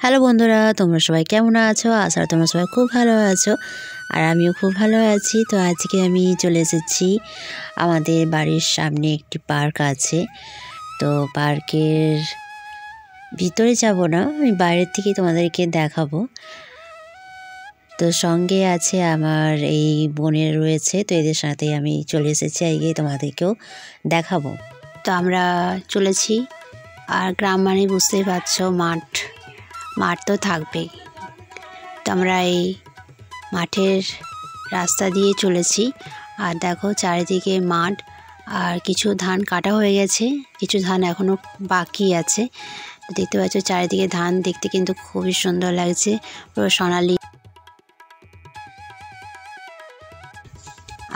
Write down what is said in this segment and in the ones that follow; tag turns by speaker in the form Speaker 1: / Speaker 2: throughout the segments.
Speaker 1: Hello বন্ধুরা, তোমরা সবাই কেমন আছো? আশা করি তোমরা সবাই খুব ভালো আছো, আর আমিও খুব ভালো আছি। তো আজকে আমি চলে এসেছি, আমাদের বাড়ির সামনে একটি পার্ক আছে। তো পার্কের ভিতরে যাব না, আমি বাইরের থেকেই তোমাদেরকে দেখাবো। তো সঙ্গে আছে আমার এই বোনের রয়েছে, তো এদের সাথে আমি চলে এসেছি, আজকে তোমাদেরকেও দেখাবো। তো আমরা চলেছি, আর গ্রাম মানে বুঝতেই পারছো, মাঠ তো থাকবেই। তো আমরা এই মাঠের রাস্তা দিয়ে চলেছি, আর দেখো চারিদিকে মাঠ, আর কিছু ধান কাটা হয়ে গেছে, কিছু ধান এখনও বাকি আছে। দেখতে পাচ্ছ চারিদিকে ধান, দেখতে কিন্তু খুবই সুন্দর লাগছে, পুরো সোনালি।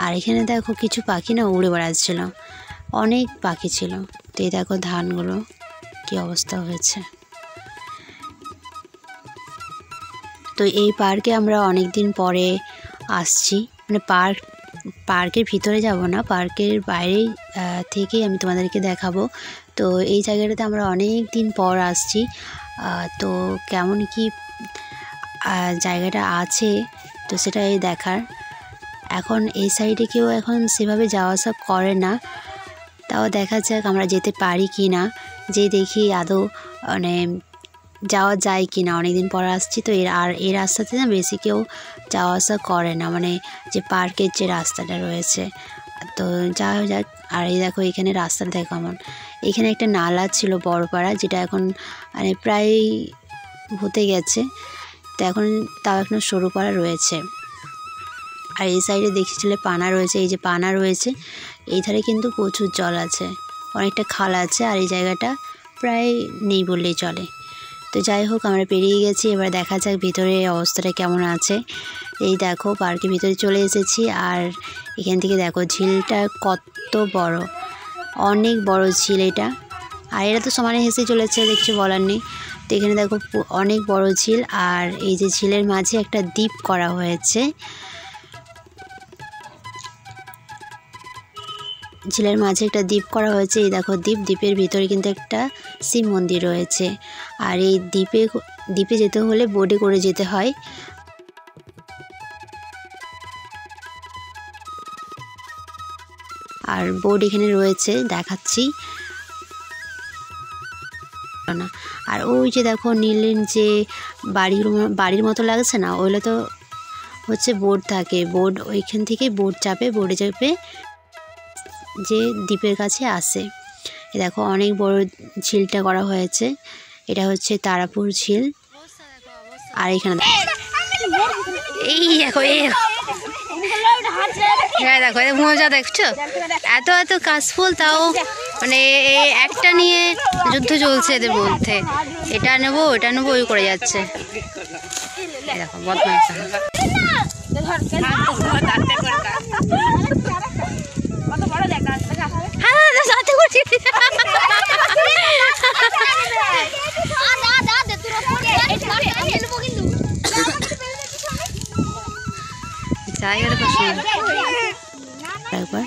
Speaker 1: আর এখানে দেখো কিছু পাখি না উড়ে বেড়াচ্ছিল, অনেক পাখি ছিল। তো এই দেখো ধানগুলো কি অবস্থা হয়েছে। তো এই পার্কে আমরা অনেক দিন পরে আসছি, মানে পার্কের ভিতরে যাব না, পার্কের বাইরে থেকেই আমি তোমাদেরকে দেখাবো। তো এই জায়গাটাতে আমরা অনেক দিন পর আসছি। তো কেমন কি জায়গাটা আছে, তো সেটাই দেখার। এখন এই সাইডে কেউ এখন সেভাবে যাওয়া আসা করে না, তাও দেখা যাক আমরা যেতে পারি কি না, যে দেখি আদৌ মানে যাওয়া যায় কি না। অনেকদিন পর আসছি তো, এই রাস্তাতে না বেশি কেউ যাওয়া আসা করে না, মানে যে পার্কের যে রাস্তাটা রয়েছে। তো যাওয়া যাক। আর এই দেখো এখানে রাস্তাটা দেখো কেমন, এখানে একটা নালা ছিল বড়পাড়া, যেটা এখন মানে প্রায় হতে গেছে, তো এখন তাও এখন সরু পাড়া রয়েছে। আর এই সাইডে দেখেছিলে পানা রয়েছে, এই যে পানা রয়েছে, এই ধারে কিন্তু প্রচুর জল আছে, অনেকটা খাল আছে, আর এই জায়গাটা প্রায় নেই বললেই চলে। তো যাই হোক, আমরা পেরিয়ে গেছি, এবার দেখা যাক ভিতরে অবস্থাটা কেমন আছে। এই দেখো পার্কের ভিতরে চলে এসেছি, আর এখান থেকে দেখো ঝিলটা কত বড়, অনেক বড় ঝিল এটা। আর এরা তো সমানে হেসে চলেছে, কিছু বলার নেই। তো এখানে দেখো অনেক বড় ঝিল, আর এই যে ঝিলের মাঝে একটা দ্বীপ করা হয়েছে, ঝিলের মাঝে একটা দ্বীপ করা হয়েছে। এই দেখো দ্বীপের ভিতরে কিন্তু একটা শিব মন্দির রয়েছে। আর এই দ্বীপে যেতে হলে বোটে করে যেতে হয়। আর বোট এখানে রয়েছে, দেখাচ্ছি না। আর ওই যে দেখো নীলের যে বাড়ির মতো লাগছে না, ওইগুলো তো হচ্ছে বোট থাকে, বোট ওইখান থেকে বোট বোটে চাপে যে দ্বীপের কাছে আসে। দেখো অনেক বড় ঝিলটা করা হয়েছে, এটা হচ্ছে তারাপুর ঝিল। আর এখানে এই দেখো দেখো মজা দেখছো, এত এত কাশফুল, তাও মানে একটা নিয়ে যুদ্ধ চলছে এদের মধ্যে, এটা নেবো ওটা নেবো ওই করে যাচ্ছে। দেখো বদমাইশ জায়গাটা খুব সুন্দর। একবার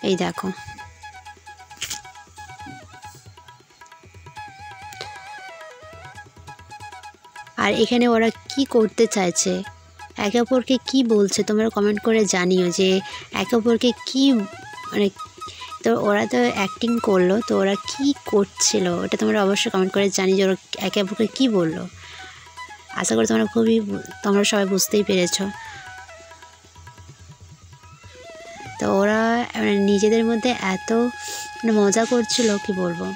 Speaker 1: এই দেখো, আর এখানে ওরা কি করতে চাইছে, একে অপরকে কি বলছে, তোমরা কমেন্ট করে জানিও যে একে অপরকে কি মানে, তো ওরা তো অ্যাক্টিং করলো, তো ওরা কি করছিল ওটা তোমরা অবশ্যই কমেন্ট করে জানিও যে ওরা একে অপরকে কী বললো। আশা করি তোমরা সবাই বুঝতেই পেরেছ। তো ওরা মানে নিজেদের মধ্যে এত মজা করছিল, কি বলবো।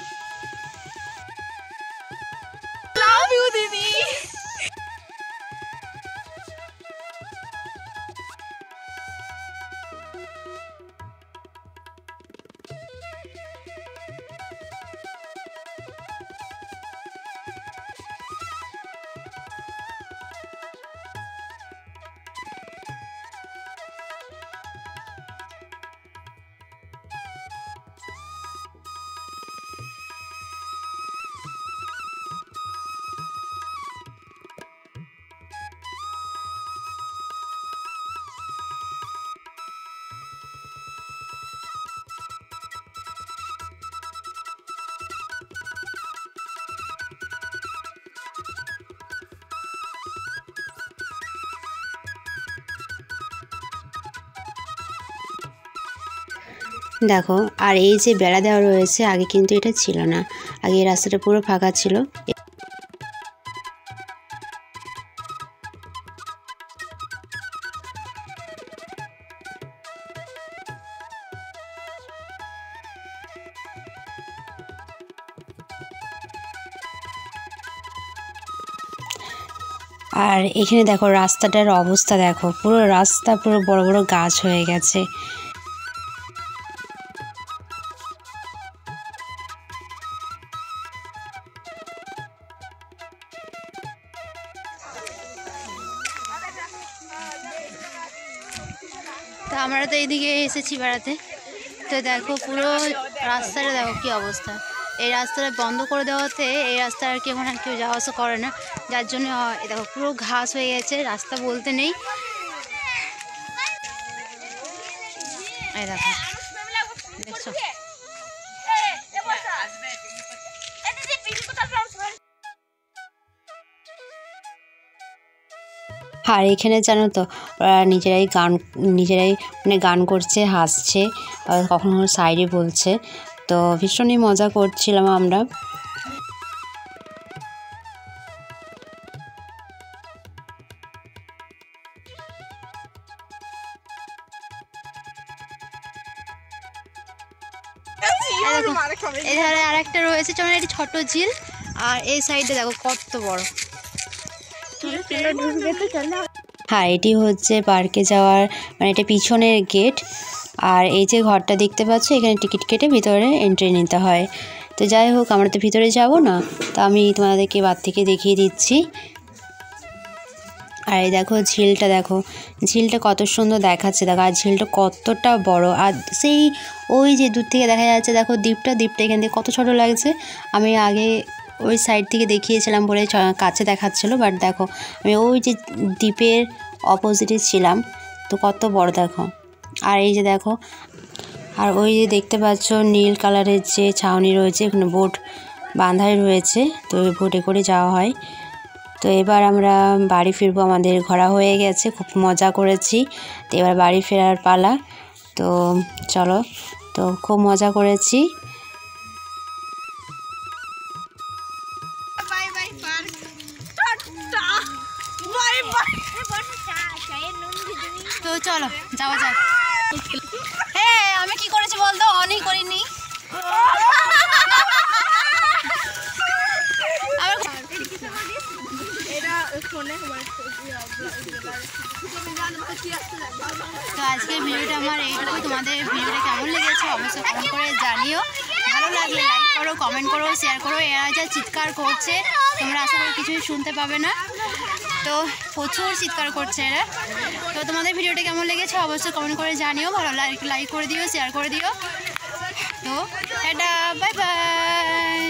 Speaker 1: দেখো, আর এই যে বেড়া দেওয়া রয়েছে, আগে কিন্তু এটা ছিল না, আগে এই রাস্তাটা পুরো ফাঁকা ছিল। আর এখানে দেখো রাস্তাটার অবস্থা দেখো, পুরো রাস্তা পুরো বড় বড় গাছ হয়ে গেছে। তো আমরা তো এদিকে এসেছি বেড়াতে, তো দেখো পুরো রাস্তাটা দেখো কি অবস্থা। এই রাস্তাটা বন্ধ করে দেওয়াতে এই রাস্তা আর কি এখন আর কেউ যাওয়া আসা করে না, যার জন্য দেখো পুরো ঘাস হয়ে গেছে, রাস্তা বলতে নেই। এই দেখো, দেখছো? আর এখানে জানো তো ওরা নিজেরাই মানে গান করছে, হাসছে, কখনো সাইডে বলছে, তো ভীষণই মজা করছিলাম আমরা। এধারে আর একটা রয়েছে, যেমন এটি ছোট ঝিল, আর এই সাইডে দেখো কত বড়। হ্যাঁ, এটি হচ্ছে পার্কে যাওয়ার মানে এটা পিছনের গেট। আর এই যে ঘরটা দেখতে পাচ্ছ, এখানে টিকিট কেটে ভিতরে এন্ট্রি নিতে হয়। তো যাই হোক, আমরা তো ভিতরে যাব না, তো আমি তোমাদেরকে বার থেকে দেখিয়ে দিচ্ছি। আর এই দেখো ঝিলটা, দেখো ঝিলটা কত সুন্দর দেখাচ্ছে, দেখো আর ঝিলটা কতটা বড়, আর সেই ওই যে দূর থেকে দেখা যাচ্ছে দেখো দ্বীপটা এখান থেকে কত ছোট লাগছে। আমি আগে ওই সাইড থেকে দেখিয়েছিলাম বলে কাছে দেখাচ্ছিলো, বাট দেখো আমি ওই যে দ্বীপের অপোজিটে ছিলাম, তো কত বড় দেখো। আর এই যে দেখো, আর ওই যে দেখতে পাচ্ছ নীল কালারের যে ছাউনি রয়েছে, এখানে বোট বাঁধাই রয়েছে, তো ওই বোটে করে যাওয়া হয়। তো এবার আমরা বাড়ি ফিরবো, আমাদের ঘোরা হয়ে গেছে, খুব মজা করেছি, তো এবার বাড়ি ফেরার পালা। তো চলো, তো খুব মজা করেছি। তো চলো যাওয়া যাক। হ্যাঁ, আমি কি করেছি বলতো? অনই করিনি। তো আজকের ভিডিওটা আমার এইটুকু। তোমাদের ভিডিওটা কেমন লেগেছে অবশ্যই কমেন্ট করে জানিও। ভালো লাগলে লাইক করো, কমেন্ট করো, শেয়ার করো। এরা যা চিৎকার করছে তোমরা আশা করি কিছুই শুনতে পাবে না, তো প্রচুর চিৎকার করছে এরা। তো তোমাদের ভিডিওটা কেমন লেগেছে অবশ্যই কমেন্ট করে জানিও। ভালো লাইক করে দিও, শেয়ার করে দিও। তো টাটা, বাই বাই।